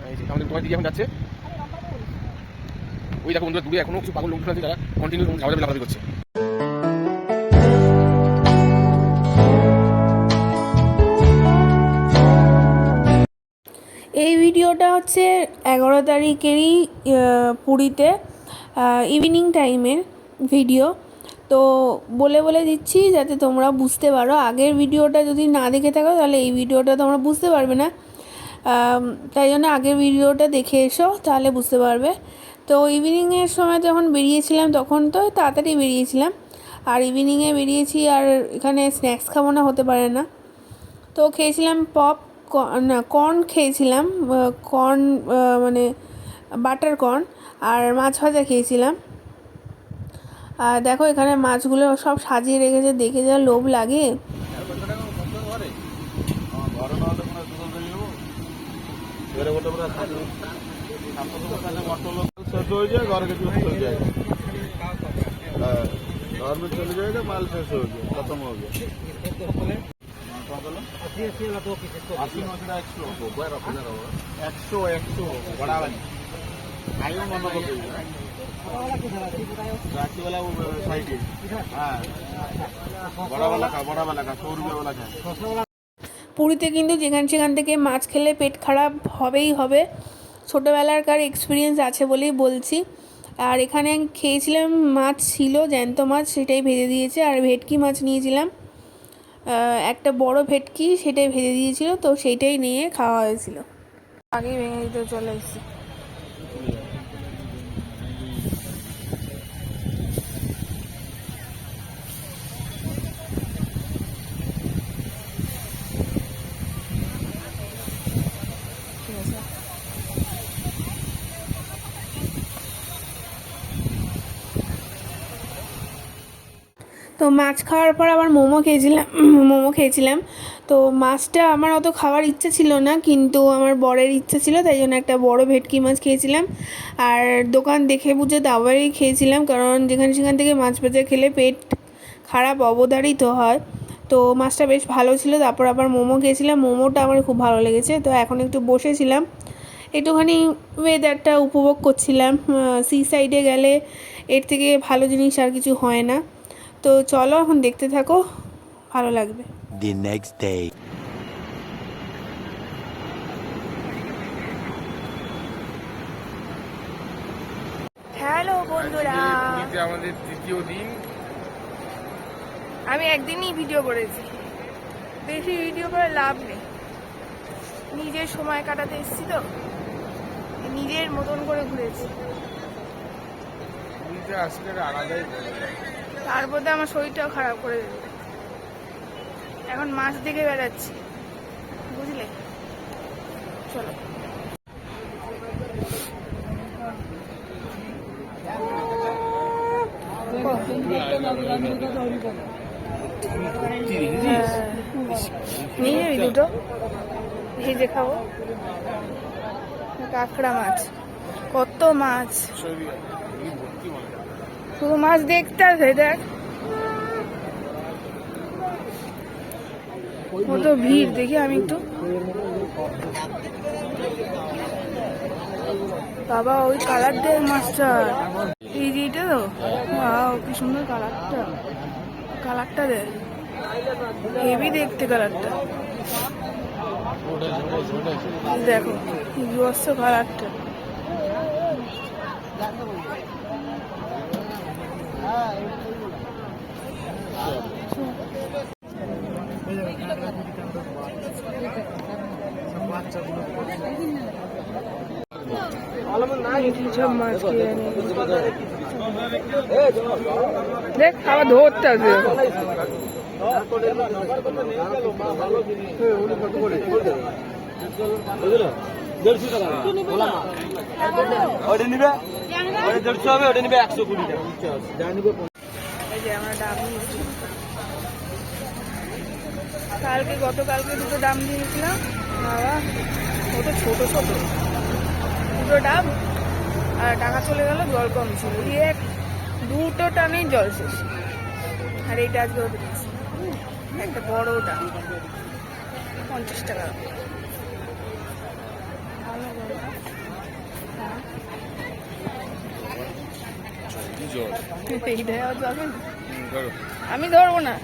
আমাদের তোমার দিকে এখন যাচ্ছে। ওই দেখো বন্ধুরা দূরে এখনো কিছু পাগল লোক আছে যারা কন্টিনিউ ঝামেলা লাফালাফি করছে। এই ভিডিওটা হচ্ছে 11 তারিখেরই পুরীতে ইভিনিং টাইমের ভিডিও। তো বলে দিচ্ছি যাতে তোমরা বুঝতে পারো। আগের ভিডিওটা যদি না দেখে থাকো তাহলে এই ভিডিওটা তোমরা বুঝতে পারবে না, তাই জন্য আগের ভিডিওটা দেখে এসো, তাহলে বুঝতে পারবে। তো ইভিনিংয়ের সময় যখন বেরিয়েছিলাম তখন তো তাড়াতাড়ি বেরিয়েছিলাম, আর ইভিনিংয়ে বেরিয়েছি আর এখানে স্ন্যাক্স খাবো না হতে পারে না। তো খেয়েছিলাম কর্ন খেয়েছিলাম, কর্ন মানে বাটার কর্ন, আর মাছ ভাজা খেয়েছিলাম। আর দেখো এখানে মাছগুলো সব সাজিয়ে রেখেছে, দেখে যা লোভ লাগে। পুরীতে কিন্তু সেখান থেকে মাছ খেলে পেট খারাপ হবেই হবে, ছোটোবেলাকার এক্সপিরিয়েন্স আছে বলেই বলছি। আর এখানে খেয়েছিলাম, মাছ ছিল জ্যান্ত মাছ, সেটাই ভেজে দিয়েছে। আর ভেটকি মাছ নিয়েছিলাম, একটা বড় ভেটকি, সেটাই ভেজে দিয়েছিল, তো সেইটাই নিয়ে খাওয়া হয়েছিল। আগেই ভেঙে দিতে চলে এসেছি। তো মাছ খাওয়ার পর আবার মোমো খেয়েছিলাম। তো মাছটা আমার অত খাওয়ার ইচ্ছা ছিল না, কিন্তু আমার বরের ইচ্ছা ছিল, তাই জন্য একটা বড় ভেটকি মাছ খেয়েছিলাম। আর দোকান দেখে বুঝে দাবারই খেয়েছিলাম, কারণ সেখান থেকে মাছ ভাজা খেলে পেট খারাপ অবধারিত হয়। তো মাছটা বেশ ভালো ছিল। তারপর আবার মোমো খেয়েছিলাম, মোমোটা আমার খুব ভালো লেগেছে। তো এখন একটু বসেছিলাম, একটুখানি ওয়েদারটা উপভোগ করছিলাম। সি সাইডে গেলে এর থেকে ভালো জিনিস আর কিছু হয় না। তো চলো এখন দেখতে থাকো, ভালো লাগবে। The next day. হ্যালো বন্ধুরা, আমাদের তৃতীয় দিন। আমি একদিনই ভিডিও করেছি, বেশি ভিডিও করে লাভ নেই। নিজের সময় কাটাতে এসেছি, তো নিজের মতন করে ঘুরেছি। তারপর আমার শরীরটাও খারাপ করে দেবে। এখন মাছ দেখে বেড়াচ্ছি, বুঝলে। চলো। নিয়ে যাবি দুটো, ভেজে খাবো। কাঁকড়া মাছ, কত মাছ, শুধু মাছ দেখতে আছে। দেখ কত ভিড়, দেখি আমি একটু। বাবা ওই কালার দেখ মাছটা, এই যে এটা তো, কি সুন্দর কালারটা দেখ, হেভি দেখতে কালারটা। দেখো কি বিভৎস কালারটা। দেখ আবার ধরতে আছে। গতকালকে দুটো ডাব নিয়েছিলাম, বাবা ওটা ছোট দুটো ডাব, আর টাকা চলে গেল, জল কম ছিল, দিয়ে দুটো টানেই জল শেষ। আর এইটা আজকে একটা বড় ডাব, 50 টাকা। ভালো জল। এইটাই আবার যাবে না। ধরো। আমি ধরবো না।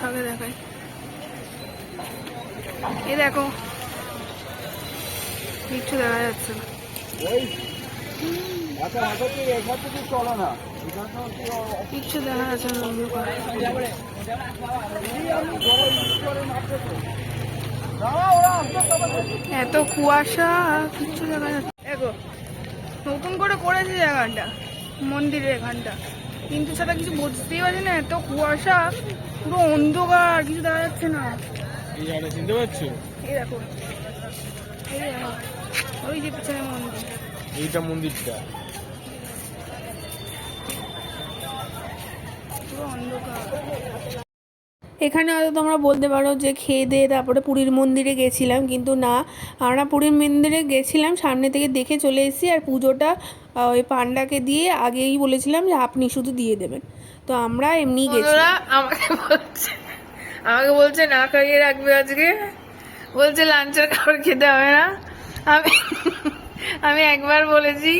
আগে দেখাই, এই দেখো কিচ্ছু দেখা যাচ্ছে না। কিচ্ছু দেখা যাচ্ছে না, অন্ধকার। এত কুয়াশা, কিচ্ছু দেখা যাচ্ছে। দেখো নতুন করে করেছে জায়গাটা, মন্দিরের এখানটা, কিন্তু সেটা কিছু বুঝতেই পারছি না, এত কুয়াশা, পুরো অন্ধকার, কিছু দেখা যাচ্ছে না। এই জায়গাটা চিনতে পারছো? এই দেখো, এই দেখো, ওই যে পিছনে মন্দির, এইটা মন্দিরটা। পুরো অন্ধকার। এখানে হয়তো তোমরা বলতে পারো যে খেয়ে দিয়ে তারপরে পুরীর মন্দিরে গেছিলাম, কিন্তু না, আমরা পুরীর মন্দিরে গেছিলাম, সামনে থেকে দেখে চলে এসেছি। আর পুজোটা ওই পান্ডাকে দিয়ে আগেই বলেছিলাম যে আপনি শুধু দিয়ে দেবেন, তো আমরা এমনি গেছি। আমাকে বলছে না খাইয়ে রাখবে আজকে, বলছে লাঞ্চের খাবার খেতে হবে না। আমি আমি একবার বলেছি,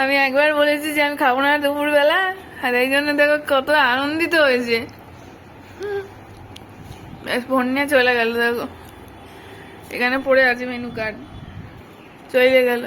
আমি একবার বলেছি যে আমি খাবো না দুপুরবেলা, আর এই জন্য দেখো কত আনন্দিত হয়েছে। ফোন নিয়ে চলে গেল, দেখো এখানে পড়ে আছে মেনু কার্ড, চলে গেল।